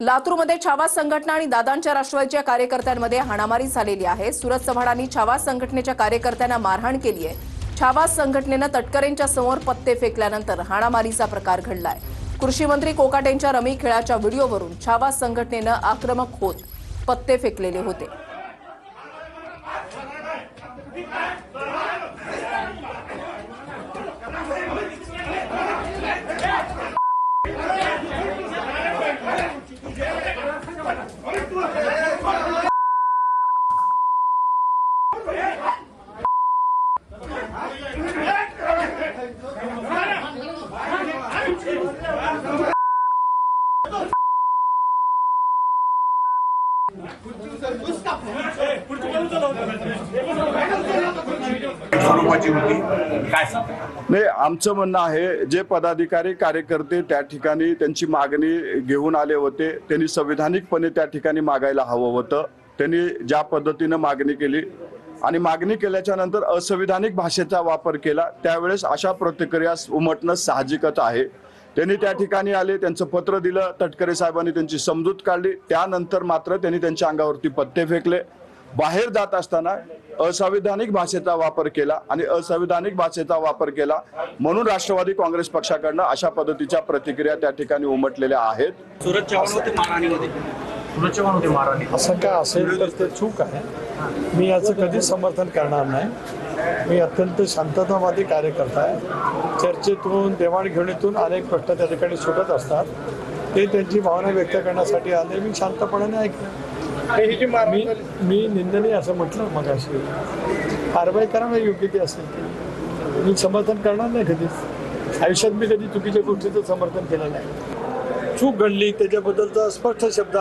लातूरमध्ये छावा संघटना आणि दादांच्या राष्ट्रवादीच्या कार्यकर्त्यांमध्ये हाणामारी झालेली आहे। सुरत चव्हाणांनी छावा संघटनेच्या कार्यकर्त्यांना मारहाण केली आहे। छावा संघटनेने तटकरेंच्या समोर पत्ते फेकल्यानंतर हाणामारीचा प्रकार घडलाय। कृषी मंत्री कोकाटेंच्या रमी खेळाच्या व्हिडिओवरून छावा संघटनेने आक्रमक होत पत्ते फेकलेले होते। नाही, आमचं म्हणणं आहे जे पदाधिकारी कार्यकर्ते त्या ठिकाणी त्यांची मागणी घेऊन आले होते त्यांनी संविधानिकपणे त्या ठिकाणी मागायला हवं होतं। त्यांनी ज्या पद्धतीने मागणी केली आणि मागणी केल्याच्या नंतर असंविधानिक भाषेचा वापर केला त्यावेळेस अशा प्रतिक्रिया उमटणं साहजिकच आहे। त्यांनी त्या ठिकाणी आले, त्यांचं पत्र दिलं, तटकरे साहेबांनी त्यांची समजूत काढली, त्यानंतर मात्र त्यांनी त्यांच्या अंगावरती पत्ते फेकले। बाहेर जात असताना असंविधानिक भाषेचा वापर केला आणि असंविधानिक भाषेचा वापर केला म्हणून राष्ट्रवादी काँग्रेस पक्षाकडनं अशा पद्धतीच्या प्रतिक्रिया त्या ठिकाणी उमटलेल्या आहेत। सुरत चव्हाण मारहाणी असं काय असेल तर ते चूक आहे। मी याचं कधीच समर्थन करणार नाही। मी अत्यंत शांततावादी कार्यकर्ता आहे। चर्चेतून देवाणघेवाणीतून अनेक प्रश्न त्या ठिकाणी सुटत असतात, ते त्यांची भावना व्यक्त करण्यासाठी आले। मी शांतपणाने ऐकलं। मी निंदनीय असं म्हटलं मगाशी, कारवाई करा योग्य ती असेल ती। मी समर्थन करणार नाही कधीच। आयुष्यात मी कधी चुकीच्या गोष्टीचं समर्थन केलं नाही। चूक घडली त्याच्याबद्दलचा स्पष्ट शब्द